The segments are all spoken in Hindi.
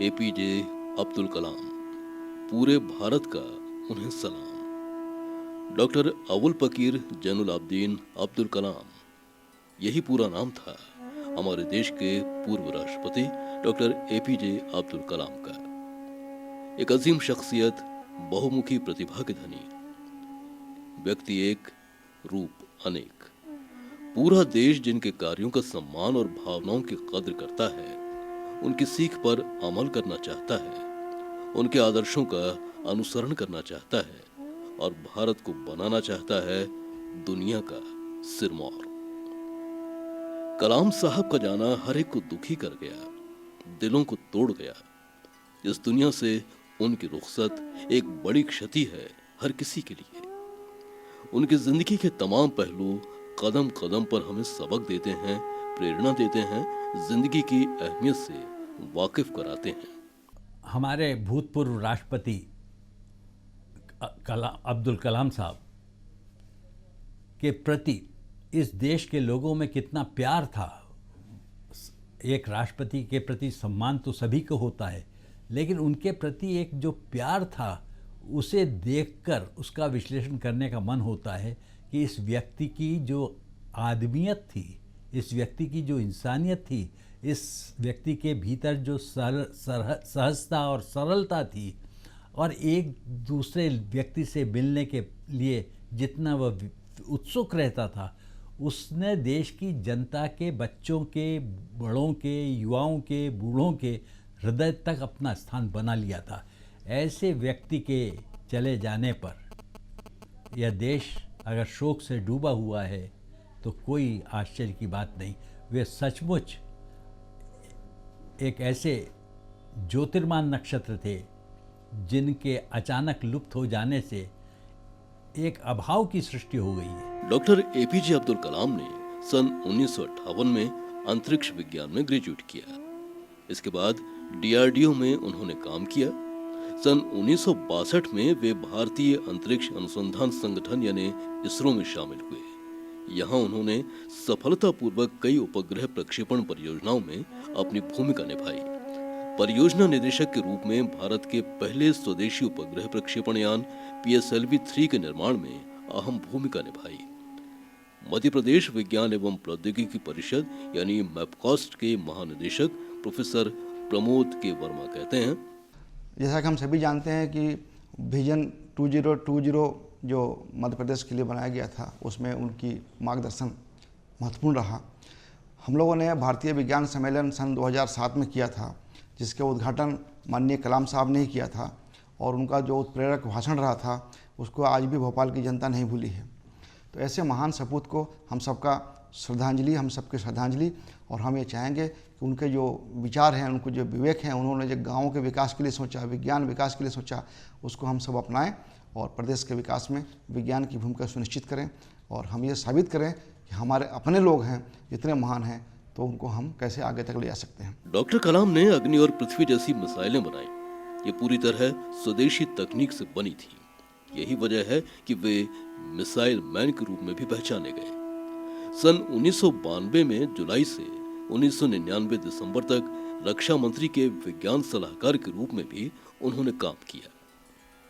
एपीजे अब्दुल कलाम, पूरे भारत का उन्हें सलाम। डॉक्टर अवुल पकीर जैनुल आबदीन अब्दुल कलाम, यही पूरा नाम था हमारे देश के पूर्व राष्ट्रपति डॉक्टर एपीजे अब्दुल कलाम का। एक अजीम शख्सियत, बहुमुखी प्रतिभा के धनी, व्यक्ति एक, रूप अनेक। पूरा देश जिनके कार्यों का सम्मान और भावनाओं की कद्र करता है, उनकी सीख पर अमल करना चाहता है, उनके आदर्शों का अनुसरण करना चाहता है और भारत को बनाना चाहता है दुनिया का सिरमौर। कलाम साहब का जाना हर एक को दुखी कर गया, दिलों को तोड़ गया। इस दुनिया से उनकी रुखसत एक बड़ी क्षति है हर किसी के लिए। उनकी जिंदगी के तमाम पहलू कदम कदम पर हमें सबक देते हैं, प्रेरणा देते हैं, जिंदगी की अहमियत से वाकिफ कराते हैं। हमारे भूतपूर्व राष्ट्रपति अब्दुल कलाम साहब के प्रति इस देश के लोगों में कितना प्यार था। एक राष्ट्रपति के प्रति सम्मान तो सभी को होता है, लेकिन उनके प्रति एक जो प्यार था, उसे देखकर उसका विश्लेषण करने का मन होता है कि इस व्यक्ति की जो आदमियत थी, इस व्यक्ति की जो इंसानियत थी, इस व्यक्ति के भीतर जो सहजता और सरलता थी और एक दूसरे व्यक्ति से मिलने के लिए जितना वह उत्सुक रहता था, उसने देश की जनता के, बच्चों के, बड़ों के, युवाओं के, बूढ़ों के हृदय तक अपना स्थान बना लिया था। ऐसे व्यक्ति के चले जाने पर यह देश अगर शोक से डूबा हुआ है तो कोई आश्चर्य की बात नहीं। वे सचमुच एक ऐसे ज्योतिर्मान नक्षत्र थे जिनके अचानक लुप्त हो जाने से एक अभाव की सृष्टि हो गई है। डॉक्टर एपीजे अब्दुल कलाम ने सन 1958 में अंतरिक्ष विज्ञान में ग्रेजुएट किया। इसके बाद डीआरडीओ में उन्होंने काम किया। सन 1962 में वे भारतीय अंतरिक्ष अनुसंधान संगठन यानी इसरो में शामिल हुए। यहाँ उन्होंने सफलतापूर्वक कई उपग्रह प्रक्षेपण परियोजनाओं में अपनी भूमिका निभाई। परियोजना निदेशक के रूप में भारत के पहले स्वदेशी उपग्रह प्रक्षेपण यान PSLV-3 के निर्माण में अहम भूमिका निभाई। मध्य प्रदेश विज्ञान एवं प्रौद्योगिकी परिषद यानी मैपकॉस्ट के महानिदेशक प्रोफेसर प्रमोद के वर्मा कहते हैं, जैसा कि हम सभी जानते हैं कि विजन 2020 जो मध्य प्रदेश के लिए बनाया गया था, उसमें उनकी मार्गदर्शन महत्वपूर्ण रहा। हम लोगों ने भारतीय विज्ञान सम्मेलन सन 2007 में किया था, जिसका उद्घाटन माननीय कलाम साहब ने ही किया था और उनका जो उत्प्रेरक भाषण रहा था, उसको आज भी भोपाल की जनता नहीं भूली है। तो ऐसे महान सपूत को हम सबका श्रद्धांजलि, हम सबके श्रद्धांजलि। और हम ये चाहेंगे कि उनके जो विचार हैं, उनको जो विवेक हैं, उन्होंने जो गाँव के विकास के लिए सोचा, विज्ञान विकास के लिए सोचा, उसको हम सब अपनाएं और प्रदेश के विकास में विज्ञान की भूमिका सुनिश्चित करें। और हम ये साबित करें कि हमारे अपने लोग हैं, इतने महान हैं, तो उनको हम कैसे आगे तक ले जा सकते हैं। डॉक्टर कलाम ने अग्नि और पृथ्वी जैसी मिसाइलें बनाई। ये पूरी तरह स्वदेशी तकनीक से बनी थी। यही वजह है कि वे मिसाइल मैन के रूप में भी पहचाने गए। सन 1992 में जुलाई से 1999 दिसंबर तक रक्षा मंत्री के विज्ञान सलाहकार के रूप में भी उन्होंने काम किया।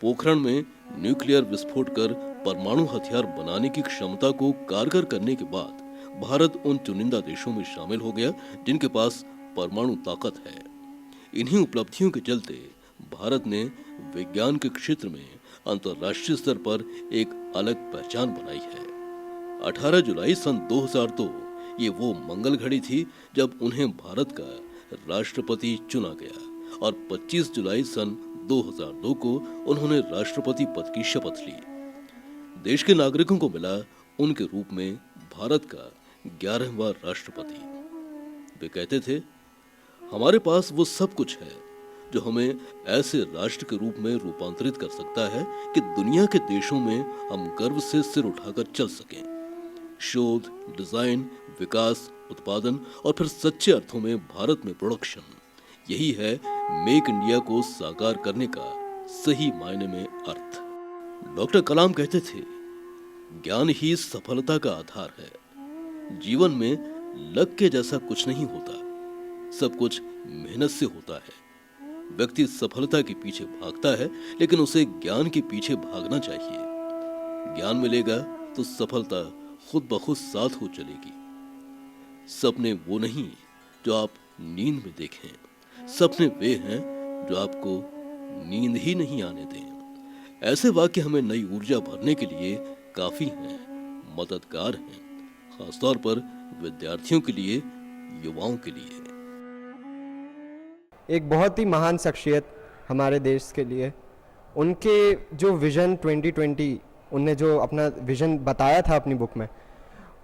पोखरण में न्यूक्लियर विस्फोट कर परमाणु हथियार बनाने की क्षमता को कारगर करने के बाद भारत उन चुनिंदा देशों में शामिल हो गया जिनके पास परमाणु ताकत है। इन्हीं उपलब्धियों के चलते भारत ने विज्ञान के क्षेत्र में अंतर्राष्ट्रीय स्तर पर एक अलग पहचान बनाई है। 18 जुलाई सन 2002 ये वो मंगल घड़ी थी जब उन्हें भारत का राष्ट्रपति चुना गया और 25 जुलाई सन 2002 को उन्होंने राष्ट्रपति पद की शपथ ली। देश के नागरिकों को मिला उनके रूप में भारत का 11वां राष्ट्रपति। वे कहते थे, हमारे पास वो सब कुछ है जो हमें ऐसे राष्ट्र के रूप में रूपांतरित कर सकता है कि दुनिया के देशों में हम गर्व से सिर उठाकर चल सकें। शोध, डिजाइन, विकास, उत्पादन और फिर सच्चे अर्थों में भारत में प्रोडक्शन, यही है मेक इंडिया को साकार करने का सही मायने में अर्थ। डॉक्टर कलाम कहते थे, ज्ञान ही सफलता का आधार है। जीवन में लक के जैसा कुछ नहीं होता, सब कुछ मेहनत से होता है। व्यक्ति सफलता के पीछे भागता है, लेकिन उसे ज्ञान के पीछे भागना चाहिए। ज्ञान मिलेगा तो सफलता खुद ब खुद साथ हो चलेगी। सपने वो नहीं जो आप नींद में देखें, सपने वे हैं जो आपको नींद ही नहीं आने दें। ऐसे वाक्य हमें नई ऊर्जा भरने के लिए काफी हैं, मददगार हैं, खासतौर पर विद्यार्थियों के लिए, युवाओं के लिए। एक बहुत ही महान शख्सियत हमारे देश के लिए, उनके जो विज़न 2020 उनने जो अपना विज़न बताया था अपनी बुक में,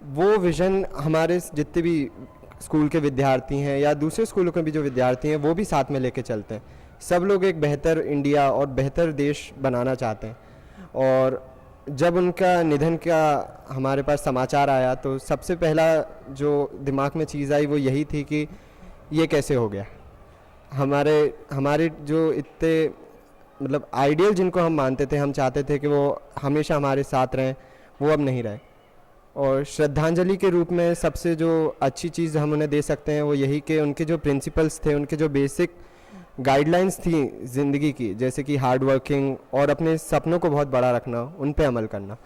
वो विज़न हमारे जितने भी स्कूल के विद्यार्थी हैं या दूसरे स्कूलों के भी जो विद्यार्थी हैं वो भी साथ में लेके चलते हैं। सब लोग एक बेहतर इंडिया और बेहतर देश बनाना चाहते हैं। और जब उनका निधन का हमारे पास समाचार आया तो सबसे पहला जो दिमाग में चीज़ आई वो यही थी कि ये कैसे हो गया। हमारे जो इतने मतलब आइडियल जिनको हम मानते थे, हम चाहते थे कि वो हमेशा हमारे साथ रहें, वो अब नहीं रहे। और श्रद्धांजलि के रूप में सबसे जो अच्छी चीज़ हम उन्हें दे सकते हैं वो यही कि उनके जो प्रिंसिपल्स थे, उनके जो बेसिक गाइडलाइंस थी ज़िंदगी की, जैसे कि हार्ड वर्किंग और अपने सपनों को बहुत बड़ा रखना, उन पे अमल करना,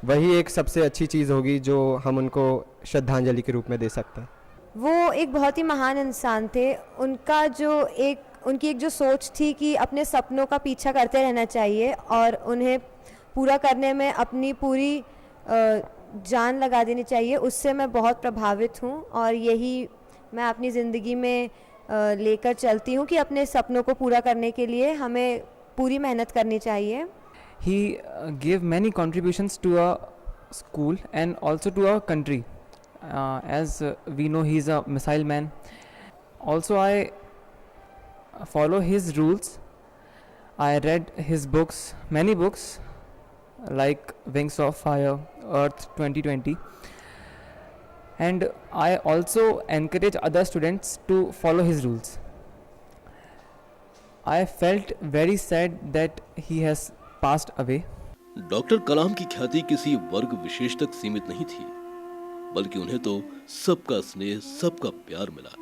वही एक सबसे अच्छी चीज़ होगी जो हम उनको श्रद्धांजलि के रूप में दे सकते हैं। वो एक बहुत ही महान इंसान थे। उनकी एक जो सोच थी कि अपने सपनों का पीछा करते रहना चाहिए और उन्हें पूरा करने में अपनी पूरी जान लगा देनी चाहिए, उससे मैं बहुत प्रभावित हूँ और यही मैं अपनी ज़िंदगी में लेकर चलती हूँ कि अपने सपनों को पूरा करने के लिए हमें पूरी मेहनत करनी चाहिए। He gave many contributions to our school and also to our country. As we know, he is a missile man. Also, I follow his rules. I read his books, many books like Wings of Fire, Earth 2020. And I also encourage other students to follow his rules. I felt very sad that he has passed away. Doctor Kalam की ख्याति किसी वर्ग विशेष तक सीमित नहीं थी, बल्कि उन्हें तो सबका स्नेह, सबका प्यार मिला।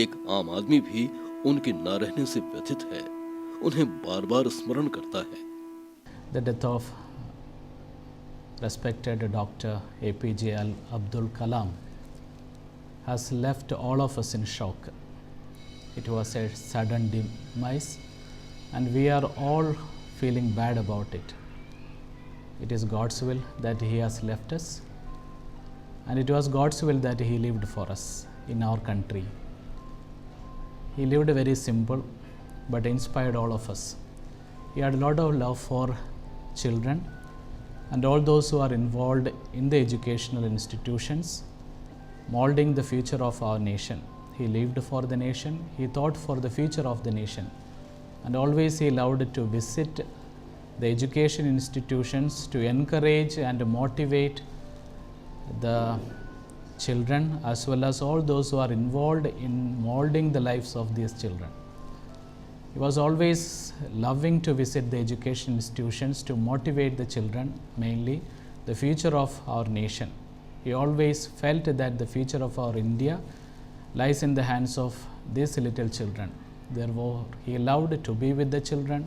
एक आम आदमी भी उनके ना रहने से व्यथित है, उन्हें बार बार स्मरण करता है। The death of respected Dr. APJ Abdul Kalam has left all of us in shock. It was a sudden demise and we are all feeling bad about it. It is God's will that he has left us, and it was God's will that he lived for us in our country. He lived very simple but inspired all of us. He had a lot of love for children and all those who are involved in the educational institutions, molding the future of our nation. He lived for the nation, he thought for the future of the nation, and always he loved to visit the education institutions to encourage and motivate the children as well as all those who are involved in molding the lives of these children. He was always loving to visit the education institutions to motivate the children, mainly the future of our nation. He always felt that the future of our India lies in the hands of these little children. Therefore, he loved to be with the children,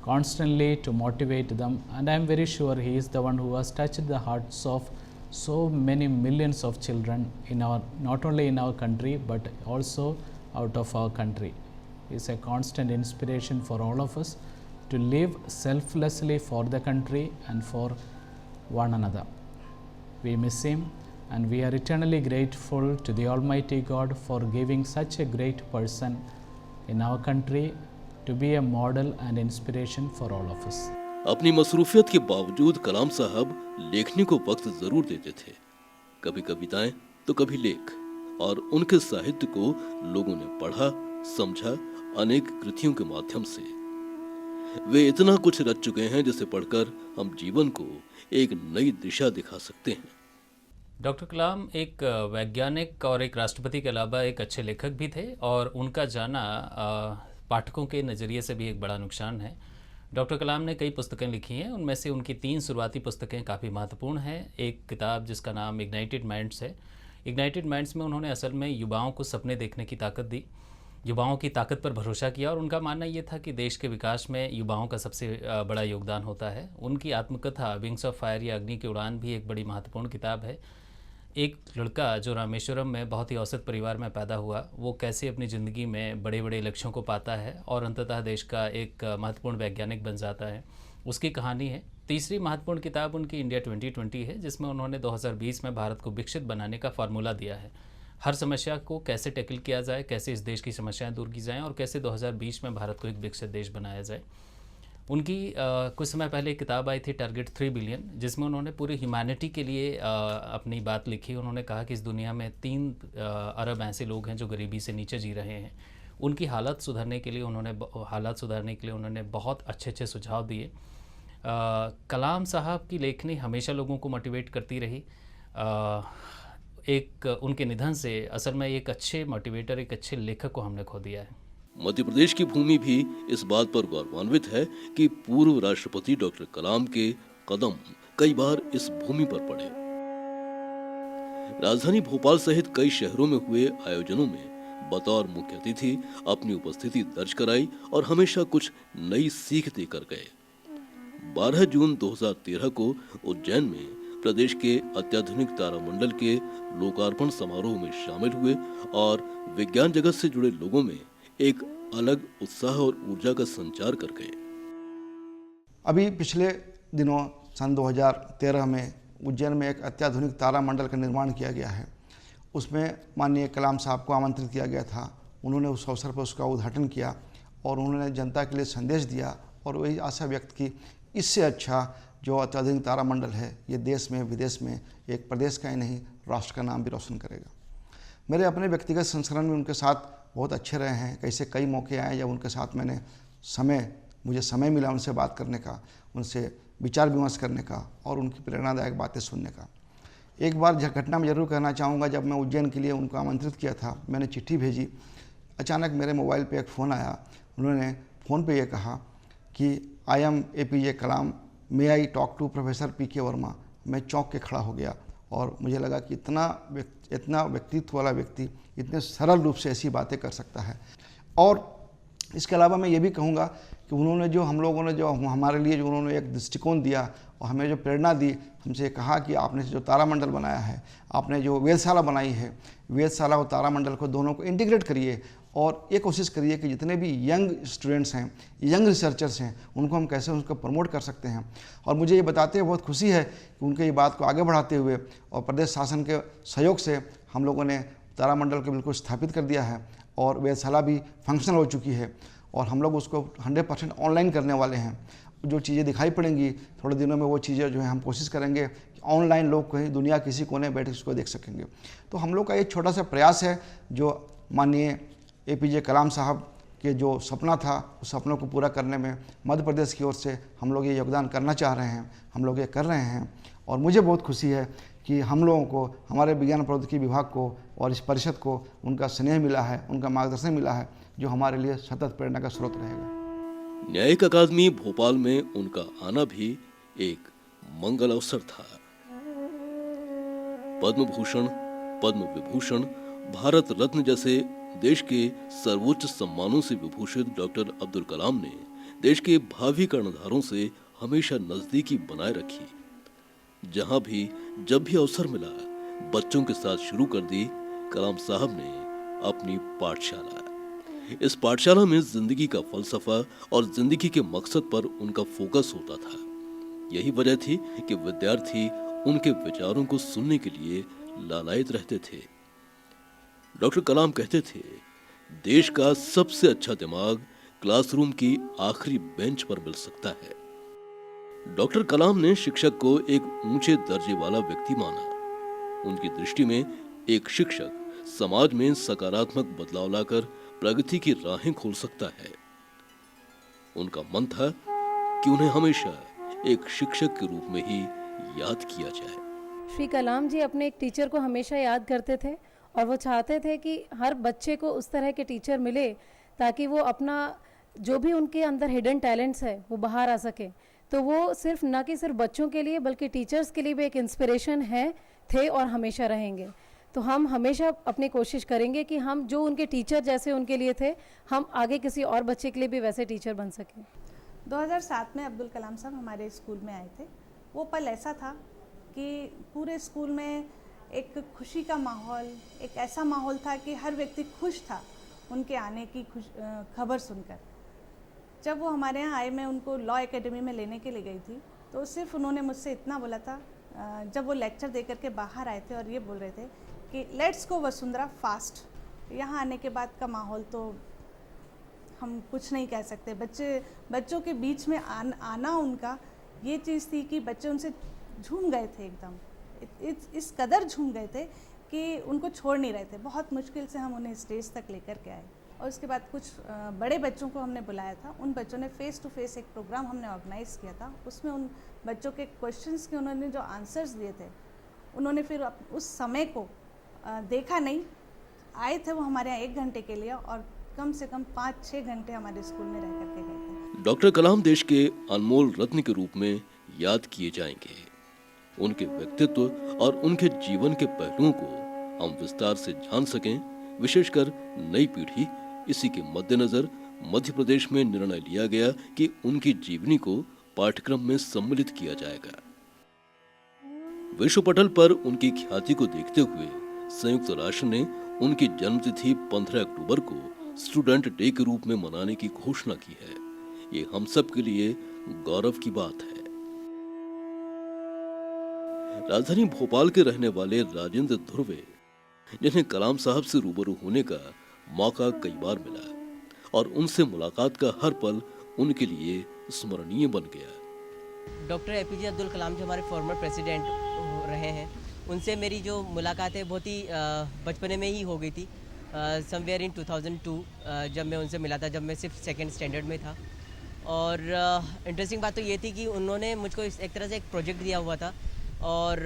constantly to motivate them, and I am very sure he is the one who has touched the hearts of so many millions of children in our, not only in our country but also out of our country. He is a constant inspiration for all of us to live selflessly for the country and for one another. We miss him and we are eternally grateful to the Almighty God for giving such a great person in our country to be a model and inspiration for all of us. अपनी मसरूफियत के बावजूद कलाम साहब लेखनी को वक्त जरूर देते थे, कभी कविताएं तो कभी लेख, और उनके साहित्य को लोगों ने पढ़ा, समझा अनेक कृतियों के माध्यम से। वे इतना कुछ रच चुके हैं जिसे पढ़कर हम जीवन को एक नई दिशा दिखा सकते हैं। डॉक्टर कलाम एक वैज्ञानिक और एक राष्ट्रपति के अलावा एक अच्छे लेखक भी थे और उनका जाना पाठकों के नज़रिए से भी एक बड़ा नुकसान है। डॉक्टर कलाम ने कई पुस्तकें लिखी हैं, उनमें से उनकी 3 शुरुआती पुस्तकें काफ़ी महत्वपूर्ण हैं। एक किताब जिसका नाम इग्नाइटेड माइंड्स है। इग्नाइटेड माइंड्स में उन्होंने असल में युवाओं को सपने देखने की ताकत दी युवाओं की ताकत पर भरोसा किया और उनका मानना ये था कि देश के विकास में युवाओं का सबसे बड़ा योगदान होता है। उनकी आत्मकथा विंग्स ऑफ फायर या अग्नि की उड़ान भी एक बड़ी महत्वपूर्ण किताब है। एक लड़का जो रामेश्वरम में बहुत ही औसत परिवार में पैदा हुआ, वो कैसे अपनी ज़िंदगी में बड़े बड़े लक्ष्यों को पाता है और अंततः देश का एक महत्वपूर्ण वैज्ञानिक बन जाता है, उसकी कहानी है। तीसरी महत्वपूर्ण किताब उनकी इंडिया 2020 है, जिसमें उन्होंने 2020 में भारत को विकसित बनाने का फार्मूला दिया है। हर समस्या को कैसे टैकल किया जाए, कैसे इस देश की समस्याएं दूर की जाएं और कैसे 2020 में भारत को एक विकसित देश बनाया जाए। उनकी कुछ समय पहले एक किताब आई थी टारगेट 3 बिलियन, जिसमें उन्होंने पूरी ह्यूमैनिटी के लिए अपनी बात लिखी। उन्होंने कहा कि इस दुनिया में 3 अरब ऐसे लोग हैं जो गरीबी से नीचे जी रहे हैं। उनकी हालत सुधारने के लिए उन्होंने बहुत अच्छे सुझाव दिए। कलाम साहब की लेखनी हमेशा लोगों को मोटिवेट करती रही। उनके निधन से असल में एक अच्छे मोटिवेटर, एक अच्छे लेखक को हमने खो दिया है। मध्य प्रदेश की भूमि भी इस बात पर गौरवान्वित है कि पूर्व राष्ट्रपति डॉक्टर कलाम के कदम कई बार इस भूमि पर पड़े। राजधानी भोपाल सहित कई शहरों में हुए आयोजनों में बतौर मुख्य अतिथि अपनी उपस्थिति दर्ज कराई और हमेशा कुछ नई सीख देकर गए। 12 जून 2013 को उज्जैन में प्रदेश के अत्याधुनिक तारामंडल के लोकार्पण समारोह में शामिल हुए और विज्ञान जगत से जुड़े लोगों में एक अलग उत्साह और ऊर्जा का संचार कर गए। अभी पिछले दिनों सन 2013 में उज्जैन में एक अत्याधुनिक तारामंडल का निर्माण किया गया है। उसमें माननीय कलाम साहब को आमंत्रित किया गया था। उन्होंने उस अवसर पर उसका उद्घाटन किया और उन्होंने जनता के लिए संदेश दिया और वही आशा व्यक्त की, इससे अच्छा जो अत्याधुनिक तारामंडल है ये देश में विदेश में एक प्रदेश का ही नहीं राष्ट्र का नाम भी रोशन करेगा। मेरे अपने व्यक्तिगत संस्करण में उनके साथ बहुत अच्छे रहे हैं। कैसे कई मौके आए जब उनके साथ मुझे समय मिला उनसे बात करने का, उनसे विचार विमर्श करने का और उनकी प्रेरणादायक बातें सुनने का। एक बार घटना में ज़रूर कहना चाहूँगा, जब मैं उज्जैन के लिए उनको आमंत्रित किया था, मैंने चिट्ठी भेजी, अचानक मेरे मोबाइल पे एक फ़ोन आया। उन्होंने फ़ोन पे ये कहा कि I am APJ Kalam, may I talk to professor PK Verma. मैं चौंक के खड़ा हो गया और मुझे लगा कि इतना व्यक्तित्व वाला व्यक्ति इतने सरल रूप से ऐसी बातें कर सकता है। और इसके अलावा मैं ये भी कहूँगा कि उन्होंने जो हमारे लिए जो उन्होंने एक दृष्टिकोण दिया और हमें जो प्रेरणा दी, हमसे कहा कि आपने जो तारामंडल बनाया है, आपने जो वेधशाला बनाई है, वेधशाला और तारामंडल को दोनों को इंटीग्रेट करिए और ये कोशिश करिए कि जितने भी यंग स्टूडेंट्स हैं, यंग रिसर्चर्स हैं, उनको हम कैसे उसको प्रमोट कर सकते हैं। और मुझे ये बताते हुए बहुत खुशी है कि उनके ये बात को आगे बढ़ाते हुए और प्रदेश शासन के सहयोग से हम लोगों ने तारामंडल को बिल्कुल स्थापित कर दिया है और वेधशाला भी फंक्शनल हो चुकी है और हम लोग उसको 100% ऑनलाइन करने वाले हैं। जो चीज़ें दिखाई पड़ेंगी थोड़े दिनों में, वो चीज़ें जो है हम कोशिश करेंगे कि ऑनलाइन लोग कहीं दुनिया किसी कोने बैठ उसको देख सकेंगे। तो हम लोग का एक छोटा सा प्रयास है, जो माननीय APJ कलाम साहब के जो सपना था, उस सपनों को पूरा करने में मध्य प्रदेश की ओर से हम लोग ये योगदान करना चाह रहे हैं, हम लोग ये कर रहे हैं। और मुझे बहुत खुशी है कि हम लोगों को, हमारे विज्ञान प्रौद्योगिकी विभाग को और इस परिषद को उनका स्नेह मिला है, उनका मार्गदर्शन मिला है, जो हमारे लिए सतत प्रेरणा का स्रोत रहेगा। न्यायिक अकादमी भोपाल में उनका आना भी एक मंगल अवसर था। पद्म भूषण, पद्म विभूषण, भारत रत्न जैसे देश के सर्वोच्च सम्मानों से विभूषित डॉक्टर अब्दुल कलाम ने देश के भावी कर्णधारों से हमेशा नजदीकी बनाए रखी। जहां भी जब भी अवसर मिला, बच्चों के साथ शुरू कर दी कलाम साहब ने अपनी पाठशाला। इस पाठशाला में जिंदगी का फलसफा और जिंदगी के मकसद पर उनका फोकस होता था। यही वजह थी कि विद्यार्थी उनके विचारों को सुनने के लिए लालायित रहते थे। डॉक्टर कलाम कहते थे, देश का सबसे अच्छा दिमाग क्लासरूम की आखिरी बेंच पर मिल सकता है। डॉक्टर कलाम ने शिक्षक को एक ऊंचे दर्जे वाला व्यक्ति माना। उनकी दृष्टि में एक शिक्षक समाज में सकारात्मक बदलाव लाकर प्रगति की राहें खोल सकता है। उनका मन था कि उन्हें हमेशा एक शिक्षक के रूप में ही याद किया जाए। श्री कलाम जी अपने एक टीचर को हमेशा याद करते थे और वो चाहते थे कि हर बच्चे को उस तरह के टीचर मिले ताकि वो अपना जो भी उनके अंदर हिडन टैलेंट्स है वो बाहर आ सके। तो वो सिर्फ न कि सिर्फ बच्चों के लिए बल्कि टीचर्स के लिए भी एक इंस्पिरेशन थे और हमेशा रहेंगे। तो हम हमेशा अपनी कोशिश करेंगे कि हम जो उनके टीचर जैसे उनके लिए थे, हम आगे किसी और बच्चे के लिए भी वैसे टीचर बन सकें। 2007 में अब्दुल कलाम साहब हमारे स्कूल में आए थे। वो पल ऐसा था कि पूरे स्कूल में एक खुशी का माहौल, एक ऐसा माहौल था कि हर व्यक्ति खुश था उनके आने की खबर सुनकर। जब वो हमारे यहाँ आए, मैं उनको लॉ एकेडमी में लेने के लिए गई थी, तो सिर्फ उन्होंने मुझसे इतना बोला था, जब वो लेक्चर दे करके बाहर आए थे और ये बोल रहे थे कि लेट्स गो वसुंधरा फास्ट। यहाँ आने के बाद का माहौल तो हम कुछ नहीं कह सकते। बच्चों के बीच में आना उनका ये चीज़ थी कि बच्चे उनसे झूम गए थे, एकदम इस कदर झूम गए थे कि उनको छोड़ नहीं रहे थे। बहुत मुश्किल से हम उन्हें स्टेज तक लेकर के आए और उसके बाद कुछ बड़े बच्चों को हमने बुलाया था। उन बच्चों ने फेस टू फेस एक प्रोग्राम हमने ऑर्गेनाइज़ किया था। उसमें उन बच्चों के क्वेश्चंस के उन्होंने जो आंसर्स दिए थे, उन्होंने फिर उस समय को देखा नहीं। आए थे वो हमारे यहाँ 1 घंटे के लिए और कम से कम 5-6 घंटे हमारे स्कूल में रह करके गए थे। डॉक्टर कलाम देश के अनमोल रत्न के रूप में याद किए जाएंगे। उनके व्यक्तित्व और उनके जीवन के पहलुओं को हम विस्तार से जान सकें, विशेषकर नई पीढ़ी, इसी के मद्देनजर मध्य प्रदेश में निर्णय लिया गया कि उनकी जीवनी को पाठ्यक्रम में सम्मिलित किया जाएगा। विश्व पटल पर उनकी ख्याति को देखते हुए संयुक्त राष्ट्र ने उनकी जन्मतिथि 15 अक्टूबर को स्टूडेंट डे के रूप में मनाने की घोषणा की है। ये हम सब के लिए गौरव की बात है। राजधानी भोपाल के रहने वाले राजेंद्र ध्रुवे, जिन्हें कलाम साहब से रूबरू होने का मौका कई बार मिला और उनसे मुलाकात का हर पल उनके लिए स्मरणीय बन गया। डॉक्टर एपीजे अब्दुल कलाम जो हमारे फॉर्मर प्रेसिडेंट रहे हैं, उनसे मेरी जो मुलाकात है बहुत ही बचपने में ही हो गई थी। समवेयर इन 2002 जब मैं उनसे मिला था, जब मैं सिर्फ 2nd स्टैंडर्ड में था। और इंटरेस्टिंग बात तो ये थी कि उन्होंने मुझको एक तरह से एक प्रोजेक्ट दिया हुआ था और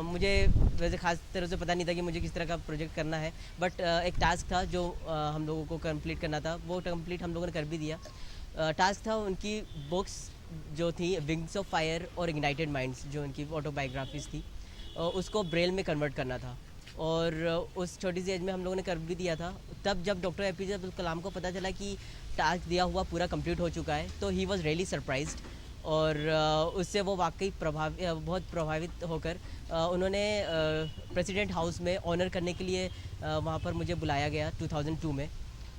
मुझे वैसे खास तरह से पता नहीं था कि मुझे किस तरह का प्रोजेक्ट करना है, बट एक टास्क था जो हम लोगों को कंप्लीट करना था। वो कंप्लीट हम लोगों ने कर भी दिया। टास्क था उनकी बुक्स जो थी विंग्स ऑफ फायर और इग्नाइटेड माइंड्स, जो उनकी ऑटोबायोग्राफीज थी, उसको ब्रेल में कन्वर्ट करना था। और उस छोटी सी एज में हम लोगों ने कर भी दिया था। तब जब डॉक्टर एपीजे अब्दुल कलाम को पता चला कि टास्क दिया हुआ पूरा कंप्लीट हो चुका है, तो ही वाज रियली सरप्राइज्ड। और उससे वो वाकई बहुत प्रभावित होकर उन्होंने प्रेसिडेंट हाउस में ऑनर करने के लिए वहाँ पर मुझे बुलाया गया 2002 में।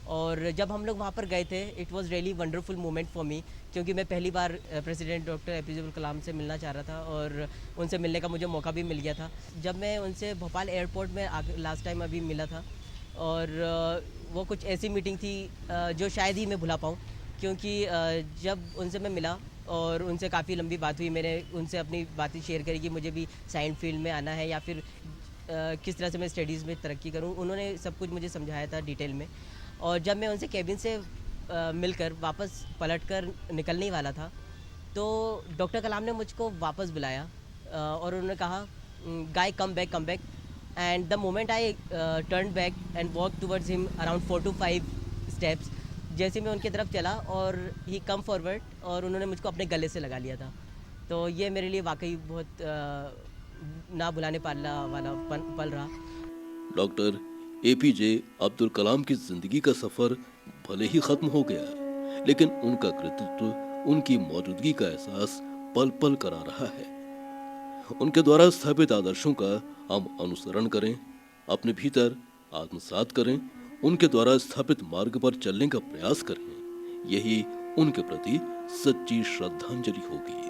और जब हम लोग वहाँ पर गए थे, it was really wonderful moment for me, क्योंकि मैं पहली बार president doctor APJ Abdul Kalam से मिलना चाह रहा था और उनसे मिलने का मुझे मौका भी मिल गया था। जब मैं उनसे भोपाल एयरपोर्ट में लास्ट टाइम अभी मिला था, और वो कुछ ऐसी मीटिंग थी जो शायद ही मैं भुला पाऊँ, क्योंकि जब उनसे मैं मिला और उनसे काफ़ी लंबी बात हुई, मैंने उनसे अपनी बातें शेयर करी कि मुझे भी साइंस फील्ड में आना है या फिर किस तरह से मैं स्टडीज़ में तरक्की करूं। उन्होंने सब कुछ मुझे समझाया था डिटेल में। और जब मैं उनसे केबिन से मिलकर वापस पलटकर निकलने वाला था, तो डॉक्टर कलाम ने मुझको वापस बुलाया और उन्होंने कहा, guy come back. And the moment I turn back and walk towards him around 4 to 5 steps, जैसे मैं उनकी तरफ चला और ही कम फॉरवर्ड और उन्होंने मुझको अपने गले से लगा लिया था। तो ये मेरे लिए वाकई बहुत ना भुलाने वाला पल रहा। डॉक्टर एपीजे अब्दुल कलाम की जिंदगी का सफर भले ही खत्म हो गया, लेकिन उनका कृतित्व, उनकी मौजूदगी का एहसास पल पल करा रहा है। उनके द्वारा स्थापित आदर्शों का हम अनुसरण करें, अपने भीतर आत्मसात करें, उनके द्वारा स्थापित मार्ग पर चलने का प्रयास करें। यही उनके प्रति सच्ची श्रद्धांजलि होगी।